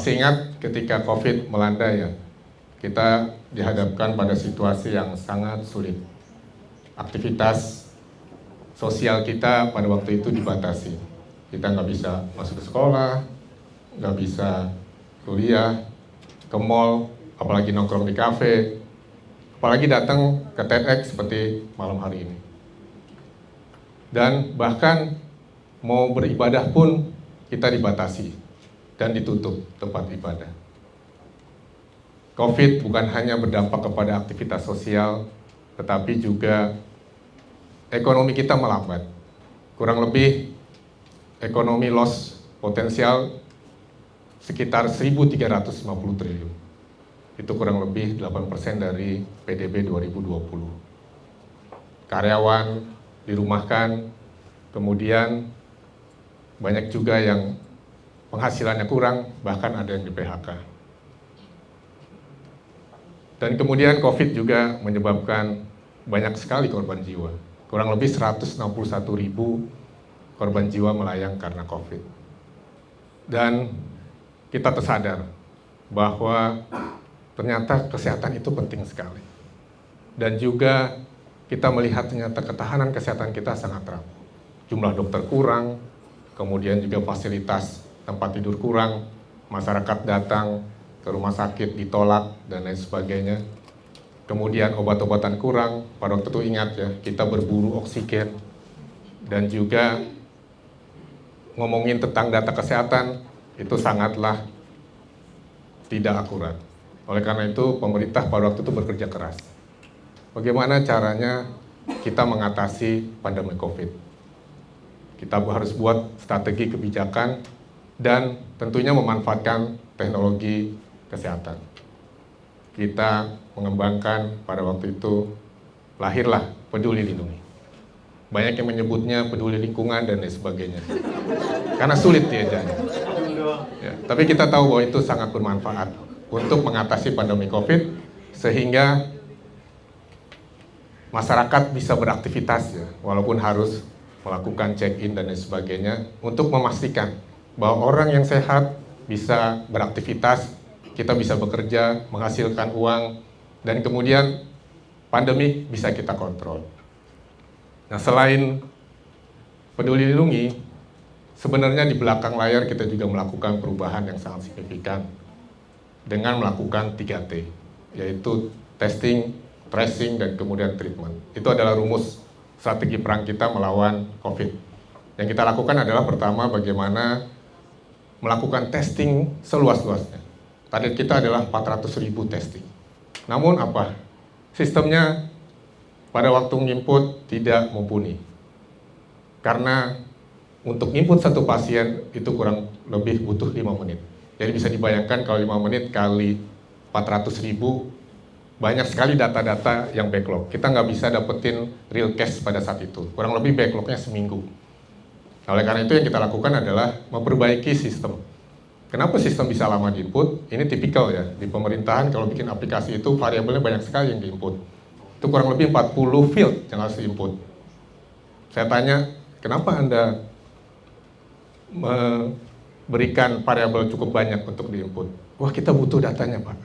masih ingat ketika COVID melanda ya, kita dihadapkan pada situasi yang sangat sulit. Aktivitas sosial kita pada waktu itu dibatasi. Kita nggak bisa masuk ke sekolah, nggak bisa kuliah, ke mall, apalagi nongkrong di kafe, apalagi datang ke TEDx seperti malam hari ini. Dan bahkan mau beribadah pun kita dibatasi dan ditutup tempat ibadah. COVID bukan hanya berdampak kepada aktivitas sosial, tetapi juga ekonomi kita melambat. Kurang lebih ekonomi loss potensial sekitar 1.350 triliun. Itu kurang lebih 8% dari PDB 2020. Karyawan dirumahkan, kemudian banyak juga yang penghasilannya kurang, bahkan ada yang di PHK. Dan kemudian COVID juga menyebabkan banyak sekali korban jiwa. Kurang lebih 161.000 korban jiwa melayang karena COVID. Dan kita tersadar bahwa ternyata kesehatan itu penting sekali. Dan juga kita melihat ternyata ketahanan kesehatan kita sangat rapuh. Jumlah dokter kurang, kemudian juga fasilitas tempat tidur kurang, masyarakat datang ke rumah sakit ditolak, dan lain sebagainya. Kemudian obat-obatan kurang, pada waktu itu ingat ya, kita berburu oksigen. Dan juga ngomongin tentang data kesehatan, itu sangatlah tidak akurat. Oleh karena itu, pemerintah pada waktu itu bekerja keras. Bagaimana caranya kita mengatasi pandemi COVID? Kita harus buat strategi kebijakan dan tentunya memanfaatkan teknologi kesehatan. Kita mengembangkan pada waktu itu, lahirlah Peduli Lindungi. Banyak yang menyebutnya peduli lingkungan dan lain sebagainya. Karena sulit diajarnya. Ya, tapi kita tahu bahwa itu sangat bermanfaat untuk mengatasi pandemi COVID, sehingga masyarakat bisa beraktivitas ya, walaupun harus melakukan check-in dan lain sebagainya, untuk memastikan bahwa orang yang sehat bisa beraktivitas, kita bisa bekerja, menghasilkan uang, dan kemudian pandemi bisa kita kontrol. Nah, selain Peduli Lindungi, sebenarnya di belakang layar kita juga melakukan perubahan yang sangat signifikan dengan melakukan 3T, yaitu testing, tracing, dan kemudian treatment. Itu adalah rumus strategi perang kita melawan COVID. Yang kita lakukan adalah pertama, bagaimana melakukan testing seluas-luasnya. Target kita adalah 400.000 testing. Namun apa? Sistemnya pada waktu nginput tidak mumpuni. Karena untuk input satu pasien itu kurang lebih butuh 5 menit. Jadi bisa dibayangkan kalau 5 menit kali 400.000, banyak sekali data-data yang backlog. Kita nggak bisa dapetin real case pada saat itu. Kurang lebih backlognya seminggu. Oleh karena itu yang kita lakukan adalah memperbaiki sistem. Kenapa sistem bisa lama diinput? Ini tipikal ya, di pemerintahan kalau bikin aplikasi itu variabelnya banyak sekali yang diinput. Itu kurang lebih 40 field yang harus diinput. Saya tanya, kenapa Anda memberikan variabel cukup banyak untuk diinput? Wah, kita butuh datanya Pak.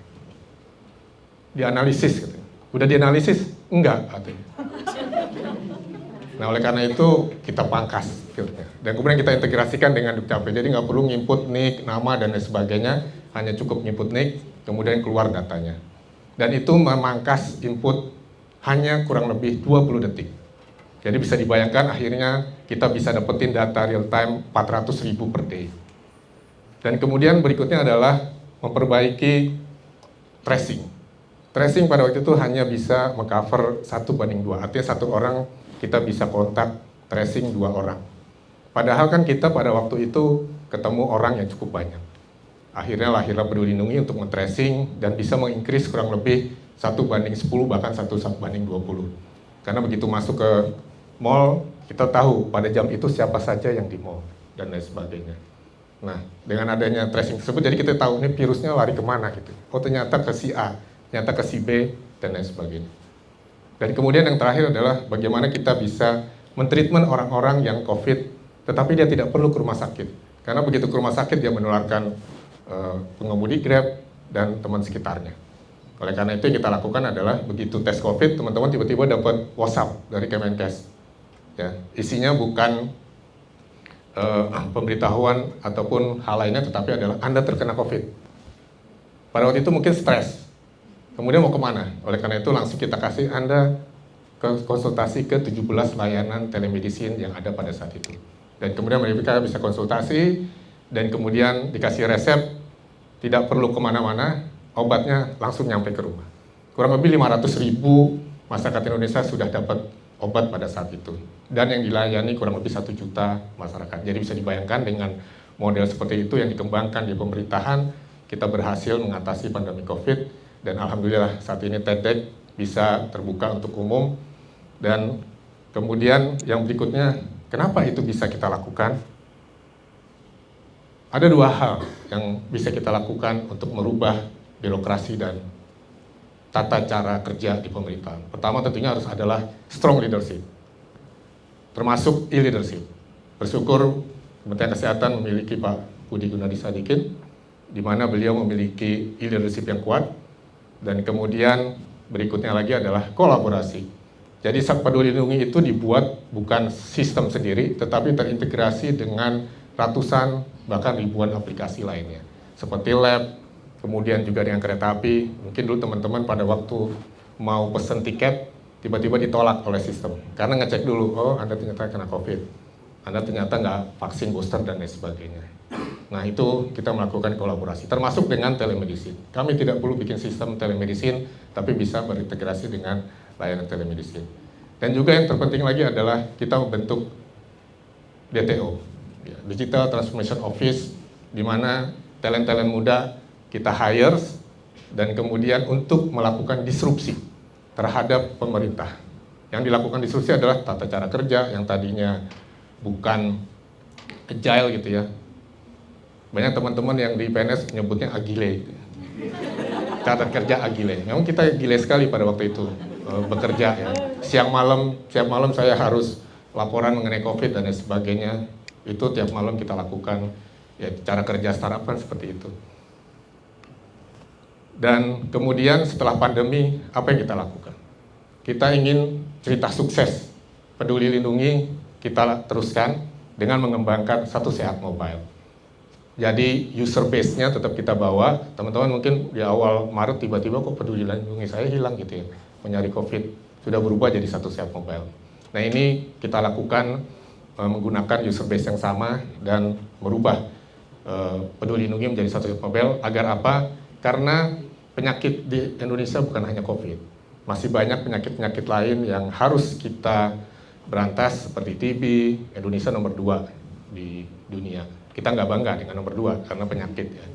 Dianalisis katanya. Udah dianalisis? Enggak katanya. Nah, oleh karena itu kita pangkas fieldnya. Dan kemudian kita integrasikan dengan Dukcapil. Jadi nggak perlu nginput nick, nama, dan lain sebagainya. Hanya cukup nginput nick, kemudian keluar datanya. Dan itu memangkas input hanya kurang lebih 20 detik. Jadi bisa dibayangkan akhirnya kita bisa dapetin data real time 400.000 per day. Dan kemudian berikutnya adalah memperbaiki tracing. Tracing pada waktu itu hanya bisa mengcover 1:2. Artinya satu orang kita bisa kontak tracing 2 orang. Padahal kan kita pada waktu itu ketemu orang yang cukup banyak. Akhirnya lahirlah Peduli Lindungi untuk men-tracing dan bisa meng-increase kurang lebih 1:10, bahkan 1:20. Karena begitu masuk ke mall, kita tahu pada jam itu siapa saja yang di mall dan lain sebagainya. Nah, dengan adanya tracing tersebut, jadi kita tahu ini virusnya lari kemana gitu. Oh, ternyata ke si A, ternyata ke si B, dan lain sebagainya. Dan kemudian yang terakhir adalah bagaimana kita bisa mentreatment orang-orang yang COVID, tetapi dia tidak perlu ke rumah sakit. Karena begitu ke rumah sakit dia menularkan pengemudi Grab, dan teman sekitarnya. Oleh karena itu yang kita lakukan adalah begitu tes COVID, teman-teman tiba-tiba dapat WhatsApp dari Kemenkes. Ya, isinya bukan pemberitahuan ataupun hal lainnya, tetapi adalah Anda terkena COVID. Pada waktu itu mungkin stres, kemudian mau kemana? Oleh karena itu langsung kita kasih Anda konsultasi ke 17 layanan telemedicine yang ada pada saat itu. Dan kemudian mereka bisa konsultasi, dan kemudian dikasih resep, tidak perlu kemana-mana, obatnya langsung nyampe ke rumah. Kurang lebih 500.000 masyarakat Indonesia sudah dapat obat pada saat itu. Dan yang dilayani kurang lebih 1 juta masyarakat. Jadi bisa dibayangkan dengan model seperti itu yang dikembangkan di pemerintahan, kita berhasil mengatasi pandemi COVID, dan alhamdulillah saat ini TEDx bisa terbuka untuk umum. Dan kemudian yang berikutnya, kenapa itu bisa kita lakukan? Ada 2 hal yang bisa kita lakukan untuk merubah birokrasi dan tata cara kerja di pemerintahan. Pertama tentunya harus adalah strong leadership, termasuk e-leadership. Bersyukur Kementerian Kesehatan memiliki Pak Budi Gunadisadikin, di mana beliau memiliki e-leadership yang kuat, dan kemudian berikutnya lagi adalah kolaborasi. Jadi Peduli Lindungi itu dibuat bukan sistem sendiri, tetapi terintegrasi dengan ratusan bahkan ribuan aplikasi lainnya, seperti lab, kemudian juga dengan kereta api. Mungkin dulu teman-teman pada waktu mau pesen tiket, tiba-tiba ditolak oleh sistem, karena ngecek dulu, oh Anda ternyata kena COVID, Anda ternyata nggak vaksin booster dan lain sebagainya. Nah itu kita melakukan kolaborasi, termasuk dengan telemedicine. Kami tidak perlu bikin sistem telemedicine, tapi bisa berintegrasi dengan layanan telemedicine. Dan juga yang terpenting lagi adalah kita membentuk DTO, Digital Transformation Office, di mana talent-talent muda kita hire, dan kemudian untuk melakukan disrupsi terhadap pemerintah. Yang dilakukan disrupsi adalah tata cara kerja yang tadinya bukan agile gitu ya. Banyak teman-teman yang di PNS menyebutnya agile, cara kerja agile. Memang kita agile sekali pada waktu itu bekerja ya. Siang malam saya harus laporan mengenai COVID dan lain sebagainya. Itu tiap malam kita lakukan. Ya, cara kerja startup kan seperti itu. Dan kemudian setelah pandemi, apa yang kita lakukan? Kita ingin cerita sukses Peduli Lindungi kita teruskan dengan mengembangkan Satu Sehat Mobile. Jadi user base-nya tetap kita bawa. Teman-teman mungkin di awal Maret tiba-tiba kok Peduli Lindungi saya hilang gitu ya, mencari COVID, sudah berubah jadi Satu Sehat Mobile. Nah ini kita lakukan menggunakan user base yang sama dan merubah Peduli Lindungi menjadi Satu Sehat Mobile. Agar apa? Karena penyakit di Indonesia bukan hanya COVID, masih banyak penyakit-penyakit lain yang harus kita berantas seperti TB. Indonesia nomor 2 di dunia. Kita nggak bangga dengan nomor 2 karena penyakit ya.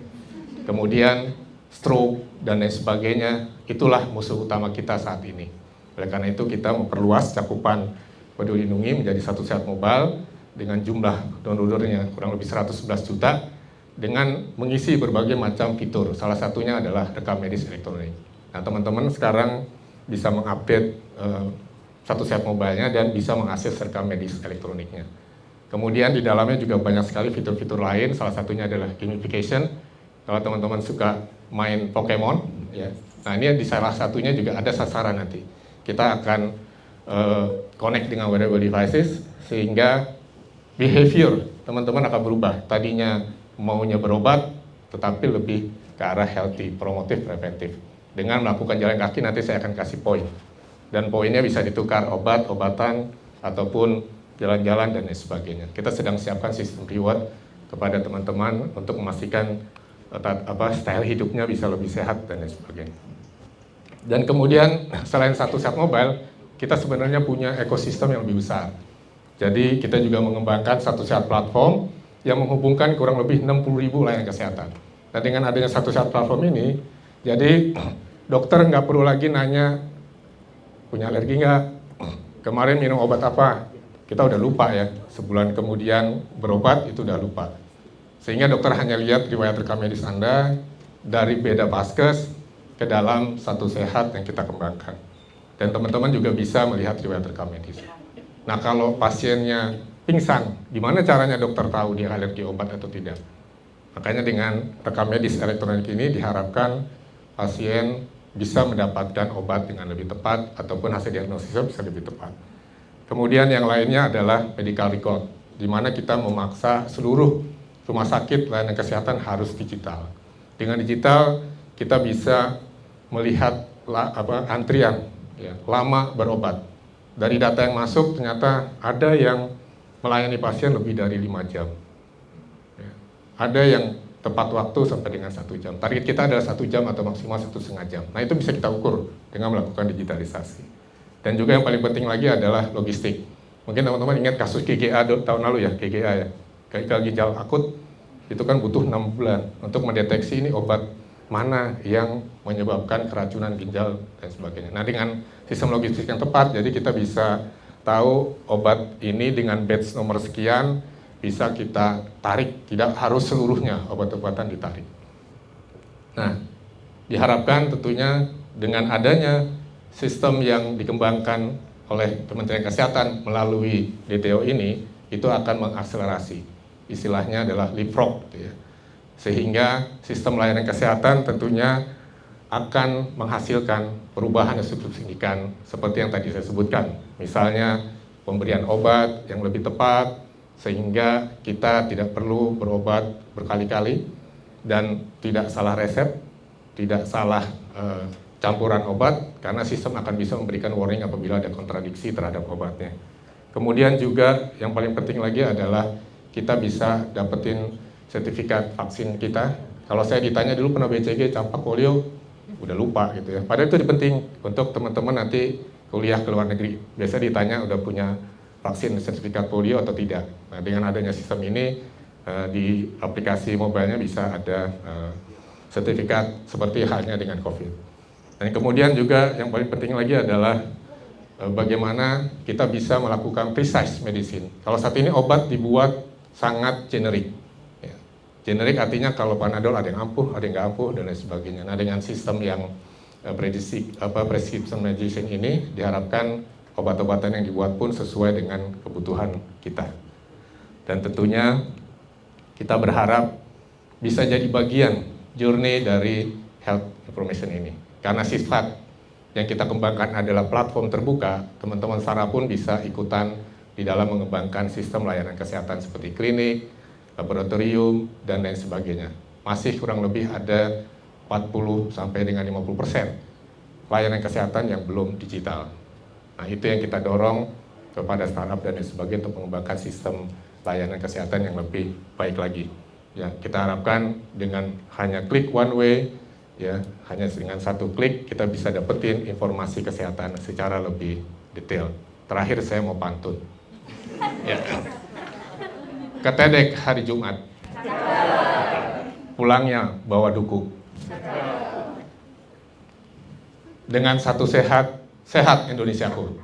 Kemudian stroke dan lain sebagainya, itulah musuh utama kita saat ini. Oleh karena itu kita memperluas cakupan Peduli Lindungi menjadi Satu Sehat Mobile dengan jumlah downloadernya kurang lebih 111 juta dengan mengisi berbagai macam fitur. Salah satunya adalah rekam medis elektronik. Nah teman-teman sekarang bisa mengupdate Satu Sehat Mobile-nya dan bisa mengakses rekam medis elektroniknya. Kemudian di dalamnya juga banyak sekali fitur-fitur lain, salah satunya adalah gamification. Kalau teman-teman suka main Pokemon, ya. Nah ini di salah satunya juga ada sasaran nanti. Kita akan connect dengan wearable devices, sehingga behavior teman-teman akan berubah. Tadinya maunya berobat, tetapi lebih ke arah healthy, promotif, preventif. Dengan melakukan jalan kaki nanti saya akan kasih poin. Dan poinnya bisa ditukar obat-obatan, ataupun jalan-jalan dan lain sebagainya. Kita sedang siapkan sistem reward kepada teman-teman untuk memastikan style hidupnya bisa lebih sehat dan lain sebagainya. Dan kemudian selain Satu Sehat Mobile, kita sebenarnya punya ekosistem yang lebih besar. Jadi kita juga mengembangkan Satu Sehat Platform yang menghubungkan kurang lebih 60.000 layanan kesehatan. Dan dengan adanya Satu Sehat Platform ini, jadi dokter nggak perlu lagi nanya punya alergi nggak, kemarin minum obat apa. Kita udah lupa ya, sebulan kemudian berobat itu udah lupa. Sehingga dokter hanya lihat riwayat rekam medis Anda dari beda vaskes ke dalam Satu Sehat yang kita kembangkan. Dan teman-teman juga bisa melihat riwayat rekam medis. Nah kalau pasiennya pingsan, gimana caranya dokter tahu dia alergi obat atau tidak? Makanya dengan rekam medis elektronik ini diharapkan pasien bisa mendapatkan obat dengan lebih tepat ataupun hasil diagnosisnya bisa lebih tepat. Kemudian yang lainnya adalah medical record, di mana kita memaksa seluruh rumah sakit layanan kesehatan harus digital. Dengan digital kita bisa melihat antrian ya, lama berobat. Dari data yang masuk ternyata ada yang melayani pasien lebih dari 5 jam. Ya. Ada yang tepat waktu sampai dengan 1 jam. Target kita adalah 1 jam atau maksimal 1,5 jam. Nah, itu bisa kita ukur dengan melakukan digitalisasi. Dan juga yang paling penting lagi adalah logistik. Mungkin teman-teman ingat kasus GGA tahun lalu ya, GGA ya. Gagal ginjal akut, itu kan butuh 6 bulan untuk mendeteksi ini obat mana yang menyebabkan keracunan ginjal dan sebagainya. Nah, dengan sistem logistik yang tepat, jadi kita bisa tahu obat ini dengan batch nomor sekian, bisa kita tarik, tidak harus seluruhnya obat-obatan ditarik. Nah, diharapkan tentunya dengan adanya sistem yang dikembangkan oleh Kementerian Kesehatan melalui DTO ini, itu akan mengakselerasi. Istilahnya adalah leapfrog, gitu ya. Sehingga sistem layanan kesehatan tentunya akan menghasilkan perubahan yang cukup signifikan seperti yang tadi saya sebutkan. Misalnya pemberian obat yang lebih tepat, sehingga kita tidak perlu berobat berkali-kali dan tidak salah resep, tidak salah campuran obat, karena sistem akan bisa memberikan warning apabila ada kontradiksi terhadap obatnya. Kemudian juga yang paling penting lagi adalah kita bisa dapetin sertifikat vaksin kita. Kalau saya ditanya dulu pernah BCG, campak, polio, udah lupa gitu ya. Padahal itu penting untuk teman-teman nanti kuliah ke luar negeri. Biasa ditanya udah punya vaksin sertifikat polio atau tidak. Nah, dengan adanya sistem ini di aplikasi mobilenya bisa ada sertifikat seperti halnya dengan COVID. Dan kemudian juga yang paling penting lagi adalah bagaimana kita bisa melakukan precise medicine. Kalau saat ini obat dibuat sangat generik. Ya. Generik artinya kalau Panadol ada yang ampuh, ada yang nggak ampuh, dan lain sebagainya. Nah, dengan sistem yang prescription medicine ini diharapkan obat-obatan yang dibuat pun sesuai dengan kebutuhan kita. Dan tentunya kita berharap bisa jadi bagian journey dari health information ini. Karena sifat yang kita kembangkan adalah platform terbuka, teman-teman SARA pun bisa ikutan di dalam mengembangkan sistem layanan kesehatan seperti klinik, laboratorium, dan lain sebagainya. Masih kurang lebih ada 40 sampai dengan 50% layanan kesehatan yang belum digital. Nah, itu yang kita dorong kepada startup dan lain sebagainya untuk mengembangkan sistem layanan kesehatan yang lebih baik lagi. Ya, kita harapkan dengan hanya klik one way, ya, hanya dengan 1 klik kita bisa dapetin informasi kesehatan secara lebih detail. Terakhir saya mau pantun. Ya. Ketedek hari Jumat, pulangnya bawa duku. Dengan 1 sehat, sehat Indonesiaku.